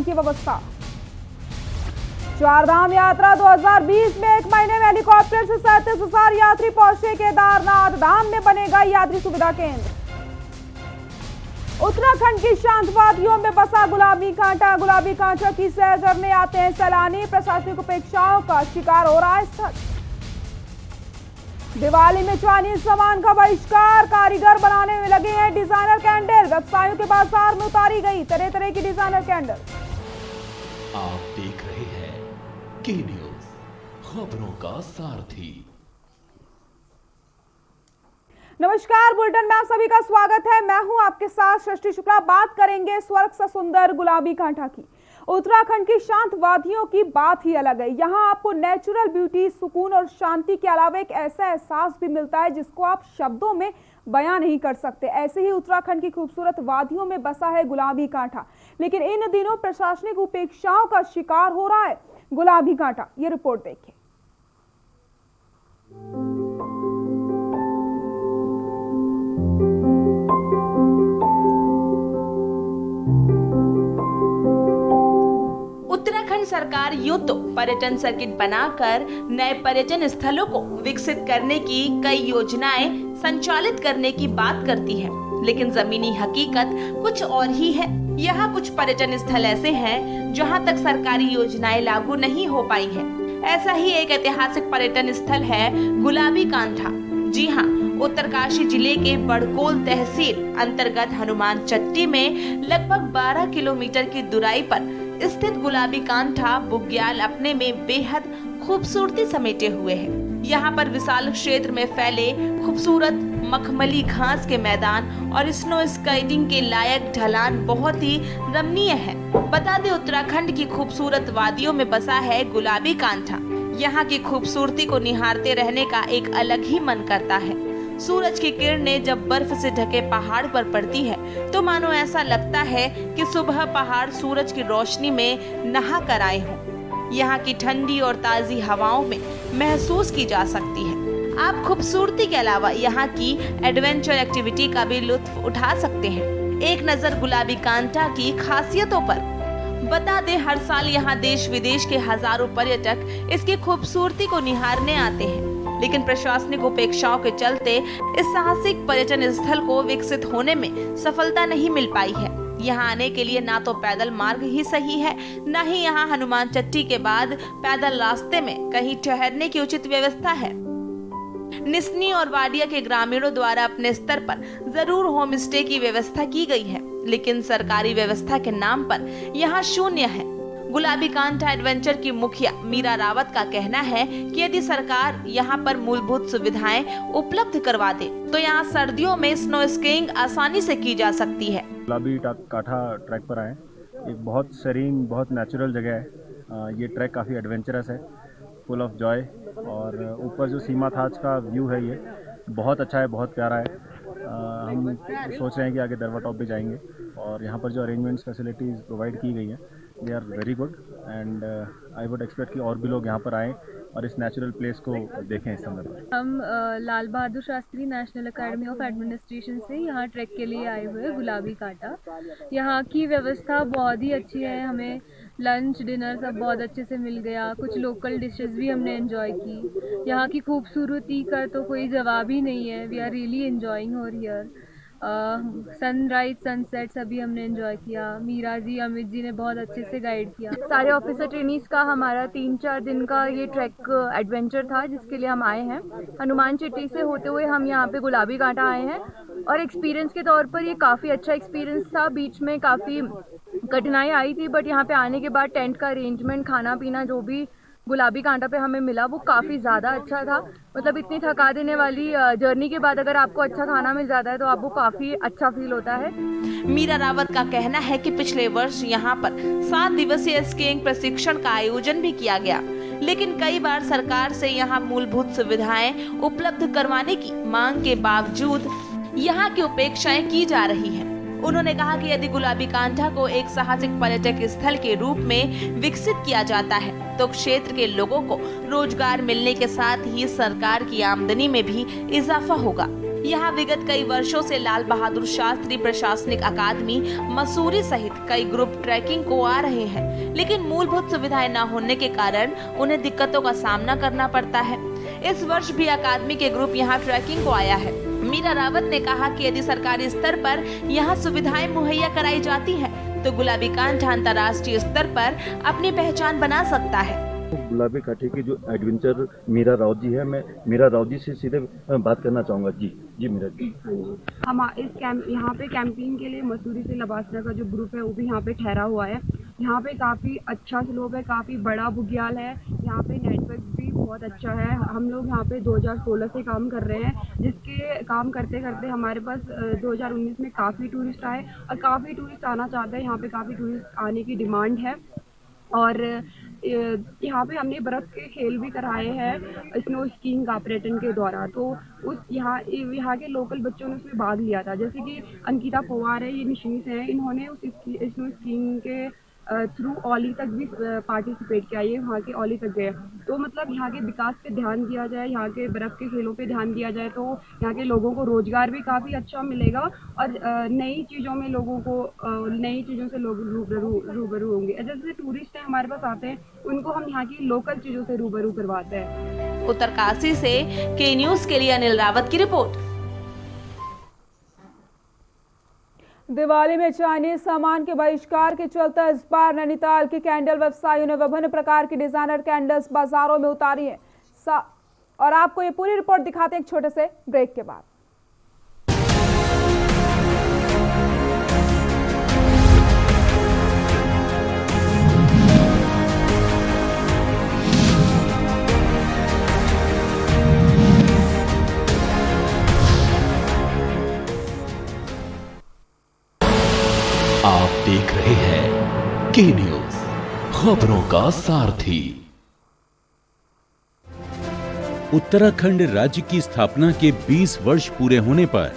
की व्यवस्था। चारधाम यात्रा 2020 में 1 महीने में हेलीकॉप्टर से 37,000 यात्री पहुंचे केदारनाथ धाम में बनेगा यात्री सुविधा केंद्र। उत्तराखंड की शांत वादियों में बसा गुलाबी कांटा की सैर करने आते हैं सैलानी। प्रशासनिक उपेक्षाओं का शिकार हो रहा है स्थल। दिवाली में चाइनीज सामान का बहिष्कार, कारीगर बनाने में लगे हैं डिजाइनर कैंडल। व्यवसायियों के बाजार में उतारी गई तरह तरह की डिजाइनर कैंडल। आप देख रहे हैं के न्यूज, खबरों का सारथी। नमस्कार, बुलेटिन में आप सभी का स्वागत है। मैं हूं आपके साथ सृष्टि शुक्ला। बात करेंगे स्वर्ग से सुंदर गुलाबी कांटा की। उत्तराखंड की शांत वादियों की बात ही अलग है। यहाँ आपको नेचुरल ब्यूटी, सुकून और शांति के अलावा एक ऐसा एहसास भी मिलता है जिसको आप शब्दों में बयां नहीं कर सकते। ऐसे ही उत्तराखंड की खूबसूरत वादियों में बसा है गुलाबी कांटा, लेकिन इन दिनों प्रशासनिक उपेक्षाओं का शिकार हो रहा है गुलाबी कांटा। ये रिपोर्ट देखिए। उत्तराखंड सरकार यूं तो पर्यटन सर्किट बनाकर नए पर्यटन स्थलों को विकसित करने की कई योजनाएं संचालित करने की बात करती है, लेकिन जमीनी हकीकत कुछ और ही है। यहाँ कुछ पर्यटन स्थल ऐसे हैं जहाँ तक सरकारी योजनाएं लागू नहीं हो पाई है। ऐसा ही एक ऐतिहासिक पर्यटन स्थल है गुलाबी कांटा। जी हाँ, उत्तरकाशी जिले के बड़कोल तहसील अंतर्गत हनुमान चट्टी में लगभग 12 किलोमीटर की दूरी पर स्थित गुलाबी कांटा बुग्याल अपने में बेहद खूबसूरती समेटे हुए है। यहाँ पर विशाल क्षेत्र में फैले खूबसूरत मखमली घास के मैदान और स्नो स्केटिंग के लायक ढलान बहुत ही रमणीय है। बता दें, उत्तराखंड की खूबसूरत वादियों में बसा है गुलाबी कांटा। यहाँ की खूबसूरती को निहारते रहने का एक अलग ही मन करता है। सूरज की किरणें जब बर्फ से ढके पहाड़ पर पड़ती है तो मानो ऐसा लगता है कि सुबह पहाड़ सूरज की रोशनी में नहा कर आए हों। यहाँ की ठंडी और ताजी हवाओं में महसूस की जा सकती है। आप खूबसूरती के अलावा यहाँ की एडवेंचर एक्टिविटी का भी लुत्फ उठा सकते हैं। एक नजर गुलाबी कांटा की खासियतों पर। बता दें, हर साल यहाँ देश विदेश के हजारों पर्यटक इसकी खूबसूरती को निहारने आते हैं, लेकिन प्रशासनिक उपेक्षाओं के चलते इस साहसिक पर्यटन स्थल को विकसित होने में सफलता नहीं मिल पाई है। यहाँ आने के लिए ना तो पैदल मार्ग ही सही है, न ही यहाँ हनुमान चट्टी के बाद पैदल रास्ते में कहीं ठहरने की उचित व्यवस्था है। निसनी और वाडिया के ग्रामीणों द्वारा अपने स्तर पर जरूर होम स्टे की व्यवस्था की गई है, लेकिन सरकारी व्यवस्था के नाम पर यहाँ शून्य है। गुलाबी कांटा एडवेंचर की मुखिया मीरा रावत का कहना है कि यदि सरकार यहाँ पर मूलभूत सुविधाएं उपलब्ध करवा दे तो यहाँ सर्दियों में स्नो स्कीइंग आसानी से की जा सकती है। गुलाबी कांटा ट्रैक पर आए। एक बहुत सेरीन, बहुत नेचुरल जगह है। ये ट्रैक काफ़ी एडवेंचरस है, फुल ऑफ जॉय। और ऊपर जो सीमा थाज का व्यू है ये बहुत अच्छा है, बहुत प्यारा है। हम सोच रहे हैं कि आगे दरवा टॉप भी जाएंगे और यहाँ पर जो अरेंजमेंट्स फैसिलिटीज़ प्रोवाइड की गई हैं they are very good and I would expect कि और भी लोग यहाँ पर आएँ और इस नेचुरल प्लेस को देखें इस समय पर। हम Lal Bahadur Shastri National Academy of Administration से यहाँ ट्रैक के लिए आए हुए हैं गुलाबी कांटा। यहाँ की व्यवस्था बहुत ही अच्छी है। हमें लंच डिनर सब बहुत अच्छे से मिल गया। कुछ लोकल डिशेस भी हमने एंजॉय की। यहाँ की खूबसूरती का तो कोई जवाब ही नहीं है। We are really enjoying over here. Sunrise sunset सभी हमने एंजॉय किया। मीरा जी, अमित जी ने बहुत अच्छे से गाइड किया। सारे ऑफिसर ट्रेनीज का हमारा 3-4 दिन का ये ट्रैक एडवेंचर था जिसके लिए हम आए हैं। हनुमान चट्टी से होते हुए हम यहाँ पे गुलाबी कांटा आए हैं और एक्सपीरियंस के तौर पर ये काफ़ी अच्छा एक्सपीरियंस था। बीच में काफ़ी कठिनाई आई थी, बट यहाँ पे आने के बाद टेंट का अरेंजमेंट, खाना पीना जो भी गुलाबी कांटा पे हमें मिला वो काफ़ी ज़्यादा अच्छा था। मतलब इतनी थका देने वाली जर्नी के बाद अगर आपको अच्छा खाना मिल जाता है तो आपको काफ़ी अच्छा फील होता है। मीरा रावत का कहना है कि पिछले वर्ष यहाँ पर 7 दिवसीय स्कीइंग प्रशिक्षण का आयोजन भी किया गया, लेकिन कई बार सरकार से यहाँ मूलभूत सुविधाएं उपलब्ध करवाने की मांग के बावजूद यहाँ की उपेक्षाएं की जा रही हैं। उन्होंने कहा कि यदि गुलाबी कांटा को एक साहसिक पर्यटक स्थल के रूप में विकसित किया जाता है तो क्षेत्र के लोगों को रोजगार मिलने के साथ ही सरकार की आमदनी में भी इजाफा होगा। यहाँ विगत कई वर्षों से लाल बहादुर शास्त्री प्रशासनिक अकादमी मसूरी सहित कई ग्रुप ट्रैकिंग को आ रहे हैं, लेकिन मूलभूत सुविधाएं न होने के कारण उन्हें दिक्कतों का सामना करना पड़ता है। इस वर्ष भी अकादमी के ग्रुप यहाँ ट्रैकिंग को आया है। मीरा रावत ने कहा कि यदि सरकारी स्तर पर यहाँ सुविधाएं मुहैया कराई जाती हैं, तो गुलाबी कांठा अंतर्राष्ट्रीय स्तर पर अपनी पहचान बना सकता है। गुलाबी कांठे की जो एडवेंचर मीरा रावत जी है, मैं मीरा रावत जी से सीधे बात करना चाहूँगा। जी मीरा जी। हम इस यहाँ पे कैंपिंग के लिए मसूरी से लबासना का जो ग्रुप है वो भी यहाँ पे ठहरा हुआ है। यहाँ पे काफ़ी अच्छा स्लोप है, काफ़ी बड़ा बुग्याल है, यहाँ पे नेटवर्क भी बहुत अच्छा है। हम लोग यहाँ पे 2016 से काम कर रहे हैं, जिसके काम करते करते हमारे पास 2019 में काफ़ी टूरिस्ट आए और काफ़ी टूरिस्ट आना चाहते हैं। यहाँ पे काफ़ी टूरिस्ट आने की डिमांड है और यहाँ पे हमने बर्फ़ के खेल भी कराए हैं स्नो स्कीइंग का पर्यटन के द्वारा। तो उस यहाँ के लोकल बच्चों ने उसमें भाग लिया था, जैसे कि अंकिता पवार है, ये निशीस है, इन्होंने उस स्नो स्कीइंग के थ्रू ओली तक भी पार्टिसिपेट किया। ये वहाँ के ओली तक गए। तो मतलब यहाँ के विकास पे ध्यान दिया जाए, यहाँ के बर्फ़ के खेलों पे ध्यान दिया जाए तो यहाँ के लोगों को रोज़गार भी काफ़ी अच्छा मिलेगा और नई चीज़ों में लोगों को नई चीज़ों से लोग रूबरू होंगे। जैसे टूरिस्ट हैं हमारे पास आते हैं, उनको हम यहाँ की लोकल चीज़ों से रूबरू करवाते हैं। उत्तरकाशी से के न्यूज़ के लिए अनिल रावत की रिपोर्ट। दिवाली में चाइनीज सामान के बहिष्कार के चलते इस बार नैनीताल के कैंडल व्यवसायियों ने विभिन्न प्रकार की डिजाइनर कैंडल्स बाजारों में उतारी हैं। और आपको ये पूरी रिपोर्ट दिखाते हैं एक छोटे से ब्रेक के बाद। आप देख रहे हैं के न्यूज़, खबरों का सारथी। उत्तराखंड राज्य की स्थापना के 20 वर्ष पूरे होने पर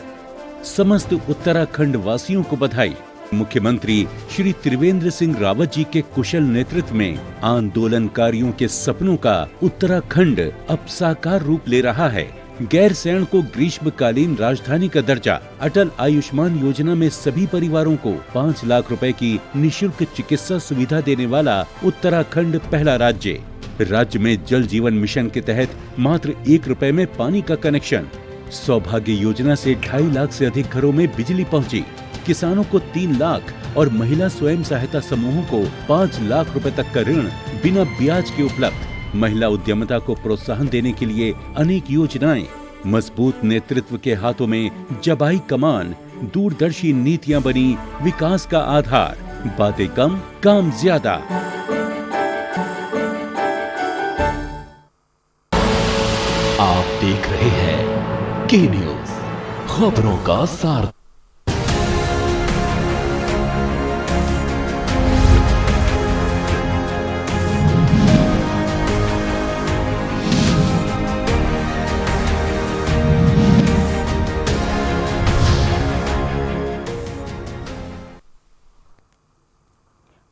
समस्त उत्तराखंड वासियों को बधाई। मुख्यमंत्री श्री त्रिवेंद्र सिंह रावत जी के कुशल नेतृत्व में आंदोलनकारियों के सपनों का उत्तराखंड अब साकार रूप ले रहा है। गैरसैंण को ग्रीष्मकालीन राजधानी का दर्जा, अटल आयुष्मान योजना में सभी परिवारों को 5 लाख रुपए की निशुल्क चिकित्सा सुविधा देने वाला उत्तराखंड पहला राज्य। राज्य में जल जीवन मिशन के तहत मात्र 1 रुपए में पानी का कनेक्शन। सौभाग्य योजना से 2.5 लाख से अधिक घरों में बिजली पहुंची। किसानों को 3 लाख और महिला स्वयं सहायता समूहों को 5 लाख रुपए तक का ऋण बिना ब्याज के उपलब्ध। महिला उद्यमिता को प्रोत्साहन देने के लिए अनेक योजनाएं। मजबूत नेतृत्व के हाथों में जबाई कमान, दूरदर्शी नीतियां बनी विकास का आधार। बातें कम, काम ज्यादा। आप देख रहे हैं के न्यूज़, खबरों का सारथी।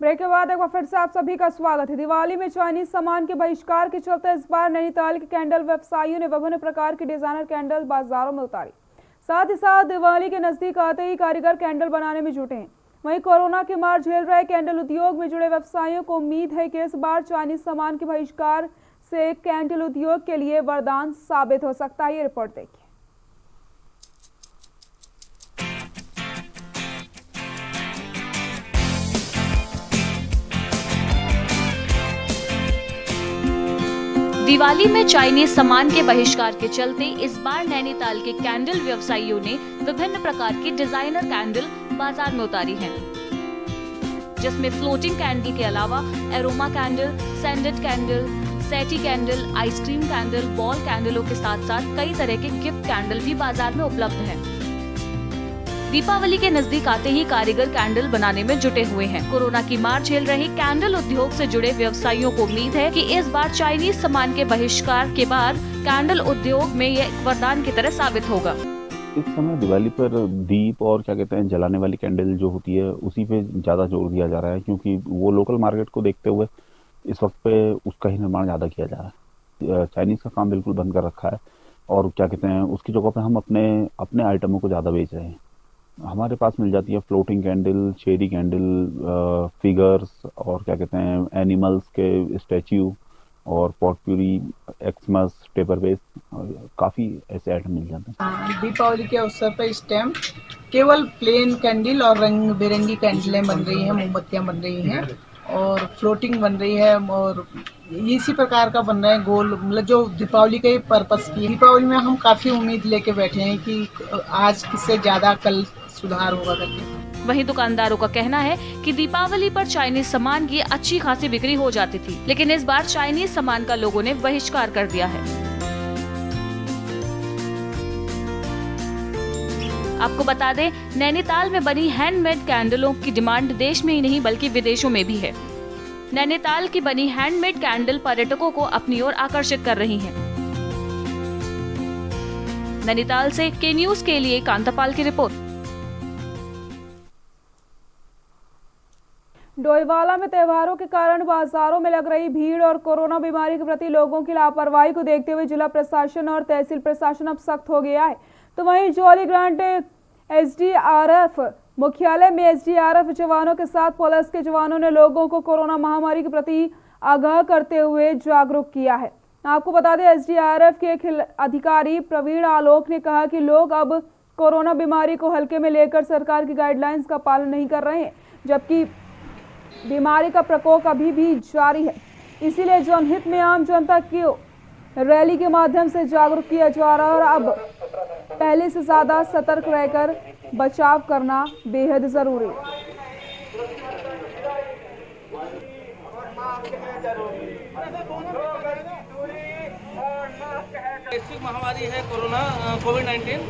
ब्रेक के बाद एक बार फिर से आप सभी का स्वागत है। दिवाली में चाइनीज सामान के बहिष्कार के चलते इस बार नैनीताल के कैंडल व्यवसायियों ने विभिन्न प्रकार की डिजाइनर कैंडल बाजारों में उतारी। साथ ही साथ दिवाली के नजदीक आते ही कारीगर कैंडल बनाने में जुटे हैं। वहीं कोरोना की मार झेल रहे कैंडल उद्योग में जुड़े व्यवसायियों को उम्मीद है कि इस बार चाइनीज सामान के बहिष्कार से कैंडल उद्योग के लिए वरदान साबित हो सकता है। ये रिपोर्ट देखिए। दिवाली में चाइनीज सामान के बहिष्कार के चलते इस बार नैनीताल के कैंडल व्यवसायियों ने विभिन्न प्रकार की डिजाइनर कैंडल बाजार में उतारी हैं, जिसमें फ्लोटिंग कैंडल के अलावा एरोमा कैंडल, सैंडेड कैंडल, सेटी कैंडल, आइसक्रीम कैंडल, बॉल कैंडलों के साथ साथ कई तरह के गिफ्ट कैंडल भी बाजार में उपलब्ध हैं। दीपावली के नजदीक आते ही कारीगर कैंडल बनाने में जुटे हुए हैं। कोरोना की मार झेल रहे कैंडल उद्योग से जुड़े व्यवसायियों को उम्मीद है कि इस बार चाइनीज सामान के बहिष्कार के बाद कैंडल उद्योग में यह वरदान की तरह साबित होगा। इस समय दिवाली पर दीप और क्या कहते हैं जलाने वाली कैंडल जो होती है उसी पे ज़्यादा जोर दिया जा रहा है, क्योंकि वो लोकल मार्केट को देखते हुए इस वक्त पे उसका ही निर्माण ज़्यादा किया जा रहा है। चाइनीज़ का काम बिल्कुल बंद कर रखा है। और क्या कहते हैं उसकी जगह पे हम अपने अपने आइटमों को ज़्यादा बेच रहे हैं। हमारे पास मिल जाती है फ्लोटिंग कैंडल, शेरी कैंडल, फिगर्स और क्या कहते हैं एनिमल्स के स्टैच्यू और पॉटप्यूरी, एक्समस, पेपर बेस, काफ़ी ऐसे आइटम मिल जाते हैं। दीपावली के अवसर पर इस टाइम केवल प्लेन कैंडल और रंग बिरंगी कैंडलें बन रही हैं, मोमबत्तियाँ बन रही हैं और फ्लोटिंग बन रही है और इसी प्रकार का बन रहा है गोल, मतलब जो दीपावली के पर्पस की। दीपावली में हम काफ़ी उम्मीद लेके बैठे हैं कि आज किससे ज़्यादा कल सुधार होगा करके। वहीं दुकानदारों का कहना है कि दीपावली पर चाइनीज सामान की अच्छी खासी बिक्री हो जाती थी, लेकिन इस बार चाइनीज सामान का लोगों ने बहिष्कार कर दिया है। आपको बता दें, नैनीताल में बनी हैंडमेड कैंडलों की डिमांड देश में ही नहीं बल्कि विदेशों में भी है। नैनीताल की बनी हैंडमेड कैंडल पर्यटकों को अपनी ओर आकर्षित कर रही हैं। नैनीताल से के न्यूज के लिए कांतापाल की रिपोर्ट। डोईवाला में त्योहारों के कारण बाजारों में लग रही भीड़ और कोरोना बीमारी के प्रति लोगों की लापरवाही को देखते हुए जिला प्रशासन और तहसील प्रशासन अब सख्त हो गया है। तो वहीं जौलीग्रांट एसडीआरएफ मुख्यालय में एसडीआरएफ जवानों के साथ पुलिस के जवानों ने लोगों को कोरोना महामारी के प्रति आगाह करते हुए जागरूक किया है। आपको बता दें, एसडीआरएफ के एक अधिकारी प्रवीण आलोक ने कहा कि लोग अब कोरोना बीमारी को हल्के में लेकर सरकार की गाइडलाइंस का पालन नहीं कर रहे हैं, जबकि बीमारी का प्रकोप अभी भी जारी है। इसीलिए जनहित में आम जनता को रैली के माध्यम से जागरूक किया जा रहा है और अब पहले से ज्यादा सतर्क रहकर बचाव करना बेहद जरूरी है। वैश्विक महामारी है कोरोना कोविड-19,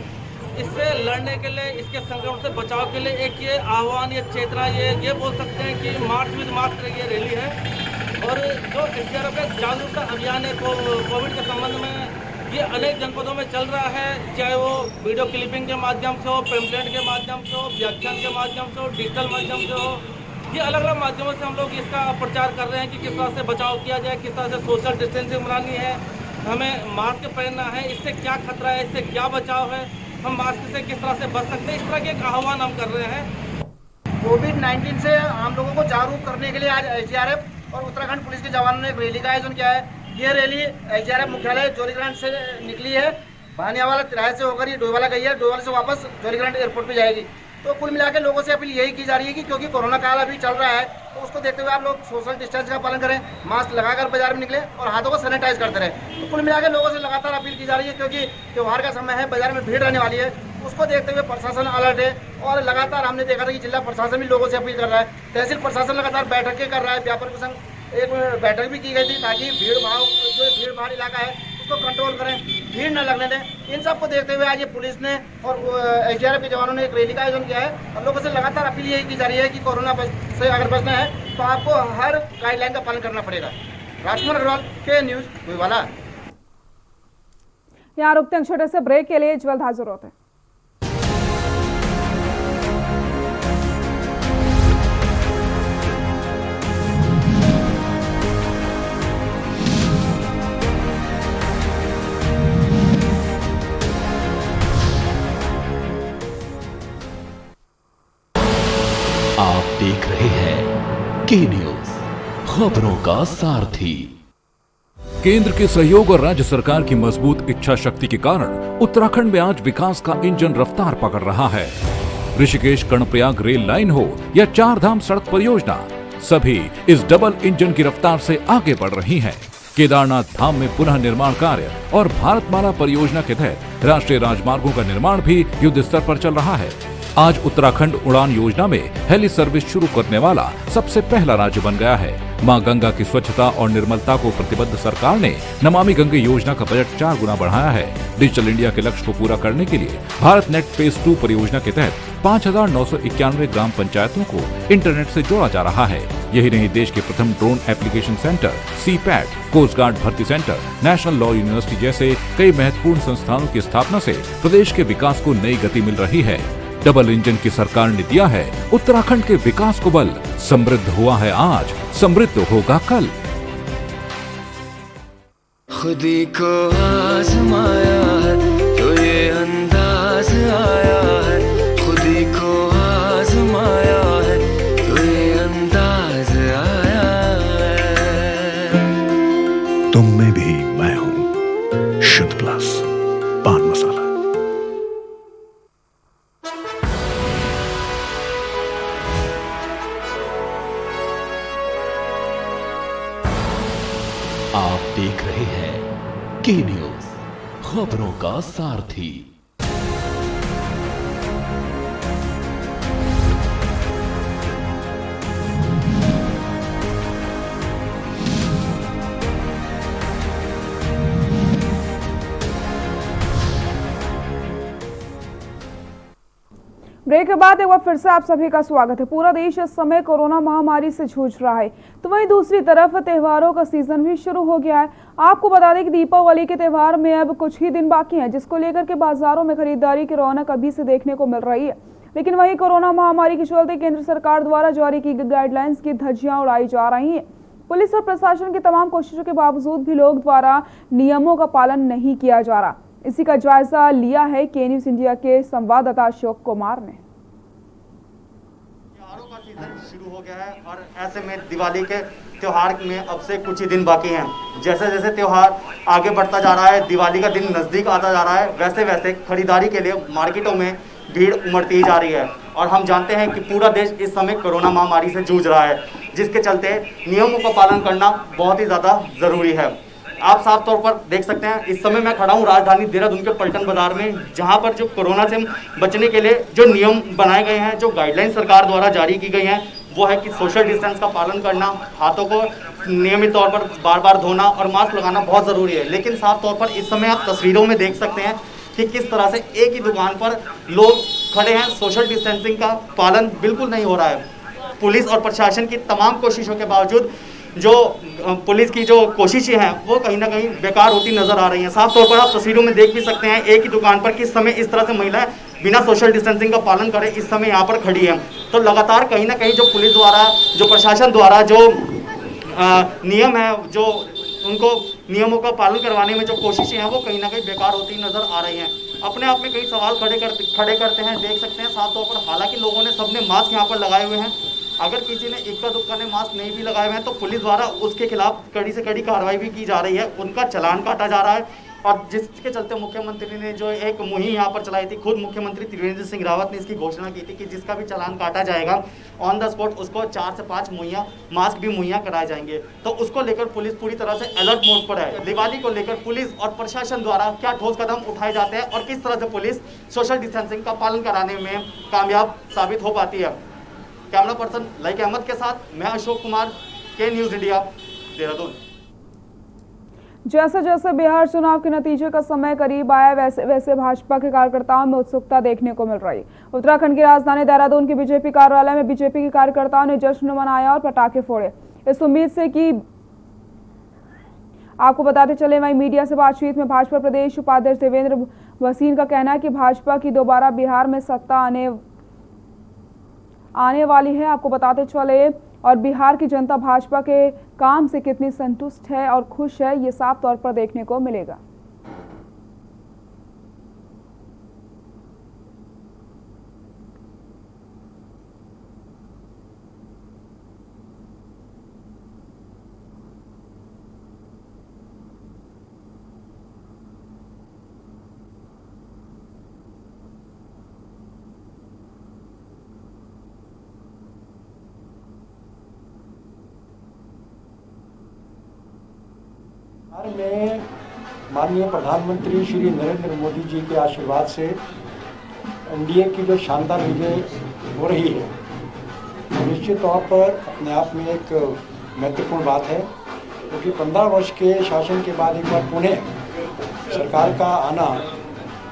इससे लड़ने के लिए, इसके संक्रमण से बचाव के लिए एक ये आह्वान, ये चेतना, ये बोल सकते हैं कि मार्च विद मास्क ये रैली है। और जो एसडीआरएफ का जागरूकता अभियान है कोविड के संबंध में, ये अनेक जनपदों में चल रहा है, चाहे वो वीडियो क्लिपिंग के माध्यम से हो, पैम्फलेट के माध्यम से हो, व्याख्यान के माध्यम से हो, डिजिटल माध्यम से हो। ये अलग अलग माध्यमों से हम लोग इसका प्रचार कर रहे हैं कि किस तरह से बचाव किया जाए, किस तरह से सोशल डिस्टेंसिंग बनानी है, हमें मास्क पहनना है, इससे क्या खतरा है, इससे क्या बचाव है, हम मास्क से किस तरह से बच सकते हैं, इस तरह के एक आह्वान हम कर रहे हैं। कोविड-19 से आम लोगों को जागरूक करने के लिए आज एसडीआरएफ और उत्तराखंड पुलिस के जवानों ने एक रैली का आयोजन किया है। ये रैली एसडीआरएफ मुख्यालय जौलीग्रांट से निकली है, भानियावाला तिराहे से होकर ये डोईवाला गई है, डोईवाला से वापस जौलीग्रांट एयरपोर्ट पे जाएगी। तो कुल मिला के लोगों से अपील यही की जा रही है कि क्योंकि कोरोना काल अभी चल रहा है, तो उसको देखते हुए आप लोग सोशल डिस्टेंस का पालन करें, मास्क लगाकर बाजार में निकलें और हाथों को सैनिटाइज करते रहें। तो कुल मिला के लोगों से लगातार अपील की जा रही है, क्योंकि त्यौहार का समय है, बाजार में भीड़ रहने वाली है, उसको देखते हुए प्रशासन अलर्ट है। और लगातार हमने देखा था कि जिला प्रशासन भी लोगों से अपील कर रहा है, तहसील प्रशासन लगातार बैठकें कर रहा है, व्यापारी संघ एक बैठक भी की गई थी ताकि भीड़ भाड़ इलाका है उसको कंट्रोल करें, भीड़ न लगने दें। इन सब को देखते हुए आज ये पुलिस ने और एसडीआरएफ के जवानों ने एक रैली का आयोजन किया है। और लोगों से लगातार अपील यही की जा रही है कि कोरोना से अगर बचना है तो आपको हर गाइडलाइन का पालन करना पड़ेगा। राजकुमार अग्रवाल, के न्यूज, डोईवाला। यहाँ रुकते हैं छोटे से ब्रेक के लिए, जल्द हाजिर होते हैं। आप देख रहे हैं के न्यूज, खबरों का सारथी। केंद्र के सहयोग और राज्य सरकार की मजबूत इच्छा शक्ति के कारण उत्तराखंड में आज विकास का इंजन रफ्तार पकड़ रहा है। ऋषिकेश कर्णप्रयाग रेल लाइन हो या चार धाम सड़क परियोजना, सभी इस डबल इंजन की रफ्तार से आगे बढ़ रही हैं। केदारनाथ धाम में पुनः निर्माण कार्य और भारतमाला परियोजना के तहत राष्ट्रीय राजमार्गों का निर्माण भी युद्ध स्तर पर चल रहा है। आज उत्तराखंड उड़ान योजना में हेली सर्विस शुरू करने वाला सबसे पहला राज्य बन गया है। मां गंगा की स्वच्छता और निर्मलता को प्रतिबद्ध सरकार ने नमामि गंगे योजना का बजट 4 गुना बढ़ाया है। डिजिटल इंडिया के लक्ष्य को पूरा करने के लिए भारत नेट फेज 2 परियोजना के तहत 5,991 ग्राम पंचायतों को इंटरनेट से जोड़ा जा रहा है। यही नहीं, देश के प्रथम drone application centre, CIPET, coast guard भर्ती सेंटर, नेशनल लॉ यूनिवर्सिटी जैसे कई महत्वपूर्ण संस्थानों की स्थापना से प्रदेश के विकास को नई गति मिल रही है। डबल इंजन की सरकार ने दिया है उत्तराखंड के विकास को बल। समृद्ध हुआ है आज, समृद्ध होगा कल। खुदी को आजमाया है तो ये अंदाज आया है, खुदी को आजमाया है तो ये अंदाज आया है। तुम में भी मैं हूं, शुद्ध प्लस पान मसाला। आप देख रहे हैं के न्यूज, खबरों का सारथी। ब्रेक के बाद एक बार फिर से आप सभी का स्वागत है। पूरा देश इस समय कोरोना महामारी से जूझ रहा है, तो वहीं दूसरी तरफ त्योहारों का सीजन भी शुरू हो गया है। आपको बता दें कि दीपावली के त्यौहार में अब कुछ ही दिन बाकी हैं, जिसको लेकर के बाजारों में खरीदारी की रौनक अभी से देखने को मिल रही है। लेकिन वहीं कोरोना महामारी के चलते केंद्र सरकार द्वारा जारी की गई गाइडलाइंस की धज्जियां उड़ाई जा रही है। पुलिस और प्रशासन की तमाम कोशिशों के बावजूद भी लोग द्वारा नियमों का पालन नहीं किया जा रहा। इसी का जायजा लिया है के न्यूज इंडिया के संवाददाता अशोक कुमार ने। त्योहारों का सीजन शुरू हो गया है और ऐसे में दिवाली के त्योहार में अब से कुछ ही दिन बाकी हैं। जैसे जैसे त्योहार आगे बढ़ता जा रहा है, दिवाली का दिन नज़दीक आता जा रहा है, वैसे वैसे खरीदारी के लिए मार्केटों में भीड़ उमड़ती ही जा रही है। और हम जानते हैं कि पूरा देश इस समय कोरोना महामारी से जूझ रहा है, जिसके चलते नियमों का पालन करना बहुत ही ज़्यादा ज़रूरी है। आप साफ तौर पर देख सकते हैं, इस समय मैं खड़ा हूँ राजधानी देहरादून के पलटन बाजार में, जहाँ पर जो कोरोना से बचने के लिए जो नियम बनाए गए हैं, जो गाइडलाइन सरकार द्वारा जारी की गई हैं, वो है कि सोशल डिस्टेंस का पालन करना, हाथों को नियमित तौर पर बार बार धोना और मास्क लगाना बहुत ज़रूरी है। लेकिन साफ तौर पर इस समय आप तस्वीरों में देख सकते हैं कि किस तरह से एक ही दुकान पर लोग खड़े हैं, सोशल डिस्टेंसिंग का पालन बिल्कुल नहीं हो रहा है। पुलिस और प्रशासन की तमाम कोशिशों के बावजूद जो पुलिस की जो कोशिशें हैं वो कहीं ना कहीं बेकार होती नजर आ रही हैं। साफ तौर पर आप तस्वीरों में देख भी सकते हैं, एक ही दुकान पर किस समय इस तरह से महिलाएं बिना सोशल डिस्टेंसिंग का पालन करें इस समय यहाँ पर खड़ी हैं। तो लगातार कहीं ना कहीं जो पुलिस द्वारा, जो प्रशासन द्वारा जो नियम है, जो उनको नियमों का पालन करवाने में जो कोशिशें हैं वो कहीं ना कहीं बेकार होती नजर आ रही हैं। अपने आप में कई सवाल खड़े करते हैं, देख सकते हैं साफ तौर पर। हालांकि लोगों ने सबने मास्क यहाँ पर लगाए हुए हैं, अगर किसी ने इक्का दुक्का ने मास्क नहीं भी लगाए हुए हैं तो पुलिस द्वारा उसके खिलाफ कड़ी से कड़ी कार्रवाई भी की जा रही है, उनका चालान काटा जा रहा है। और जिसके चलते मुख्यमंत्री ने जो एक मुहिम यहाँ पर चलाई थी, खुद मुख्यमंत्री त्रिवेंद्र सिंह रावत ने इसकी घोषणा की थी कि जिसका भी चालान काटा जाएगा ऑन द स्पॉट उसको 4 से 5 मास्क भी मुहैया कराए जाएंगे। तो उसको लेकर पुलिस पूरी तरह से अलर्ट मोड पर है। दिवाली को लेकर पुलिस और प्रशासन द्वारा क्या ठोस कदम उठाए जाते हैं और किस तरह से पुलिस सोशल डिस्टेंसिंग का पालन कराने में कामयाब साबित हो पाती है। कैमरा पर्सन लाइक अहमद के साथ मैं अशोक कुमार, के न्यूज इंडिया, देहरादून। जैसे जैसे बिहार चुनाव के नतीजे का समय करीब आया, वैसे वैसे भाजपा के कार्यकर्ताओं में उत्सुकता देखने को मिल रही। उत्तराखंड की राजधानी देहरादून के बीजेपी कार्यालय में बीजेपी के कार्यकर्ताओं ने जश्न मनाया और पटाखे फोड़े, इस उम्मीद से कि आपको बताते चले। वहीं मीडिया से बातचीत में भाजपा प्रदेश उपाध्यक्ष देवेंद्र भसीन का कहना है कि भाजपा की दोबारा बिहार में सत्ता आने वाली है। आपको बताते चले, और बिहार की जनता भाजपा के काम से कितनी संतुष्ट है और खुश है, ये साफ तौर पर देखने को मिलेगा। में माननीय प्रधानमंत्री श्री नरेंद्र मोदी जी के आशीर्वाद से एनडीए की जो शानदार विजय हो रही है, निश्चित तौर पर अपने आप में एक महत्वपूर्ण बात है, क्योंकि 15 वर्ष के शासन के बाद एक बार पुणे सरकार का आना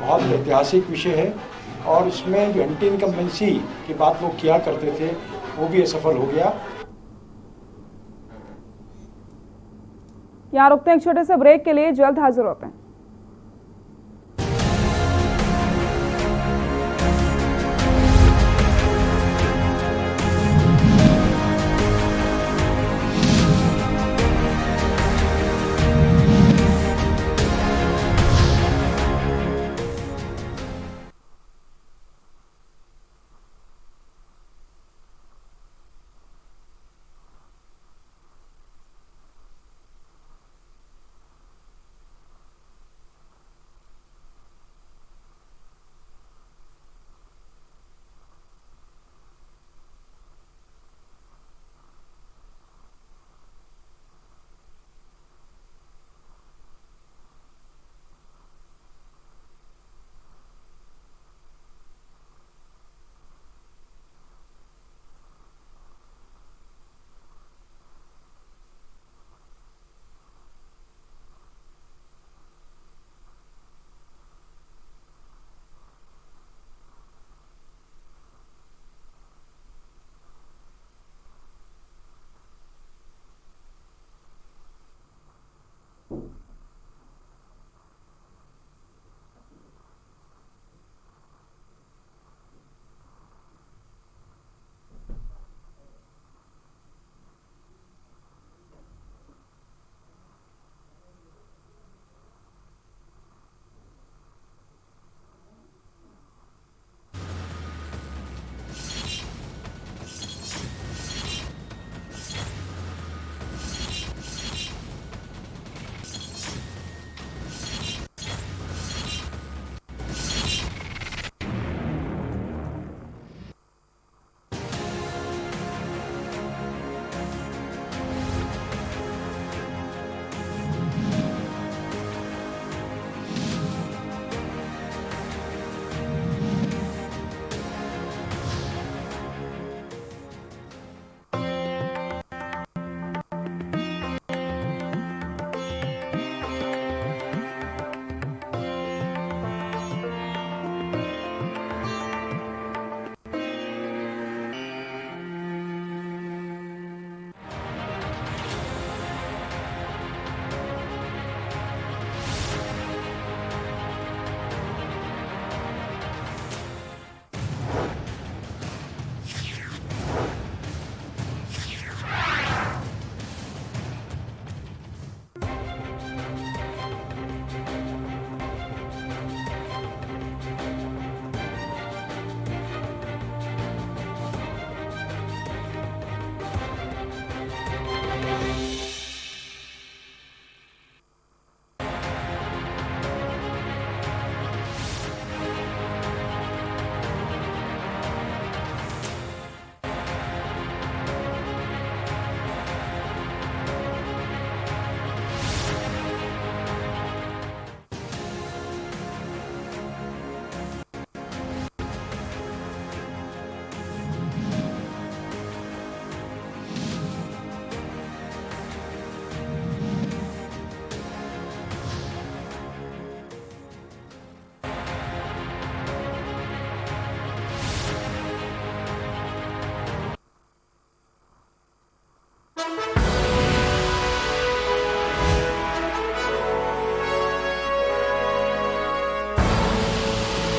बहुत ऐतिहासिक विषय है। और इसमें जो एंटी इनकम्बेंसी की बात लोग किया करते थे वो भी असफल हो गया। यहाँ रुकते हैं एक छोटे से ब्रेक के लिए, जल्द हाजिर होते हैं।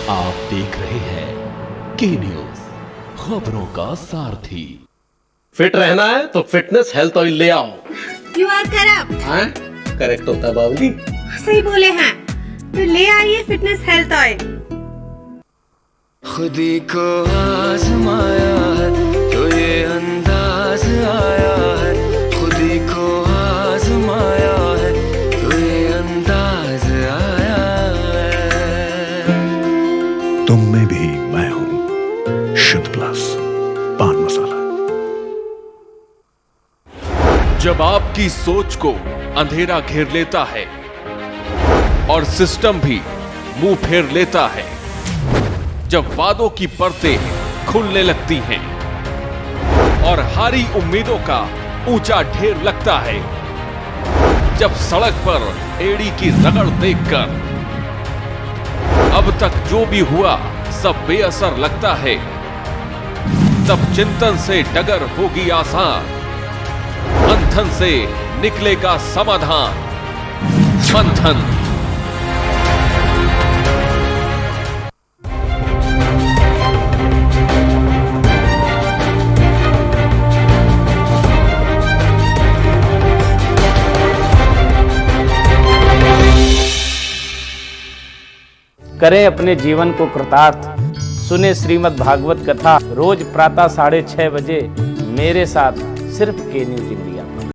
आप देख रहे हैं के न्यूज, खबरों का सारथी। फिट रहना है तो फिटनेस हेल्थ ऑयल ले आओ। You are correct. हाँ, करेक्ट होता है बाबूजी। सही बोले हैं, तो ले आइए फिटनेस हेल्थ ऑयल। खुदी को आजमाया है तो ये अंदाज आया है, खुदी को आजमाया है तो ये अंदाज आया है। तुम में भी मैं हूं, शुद्ध प्लस पान मसाला। जब आपकी सोच को अंधेरा घेर लेता है और सिस्टम भी मुंह फेर लेता है, जब वादों की परतें खुलने लगती हैं और हारी उम्मीदों का ऊंचा ढेर लगता है, जब सड़क पर एड़ी की रगड़ देखकर अब तक जो भी हुआ सब बेअसर लगता है, तब चिंतन से डगर होगी आसान, मंथन से निकलेगा समाधान। मंथन। करें अपने जीवन को कृतार्थ, सुने श्रीमद् भागवत कथा रोज प्रातः 6:30 बजे मेरे साथ सिर्फ के न्यूज़ इंडिया।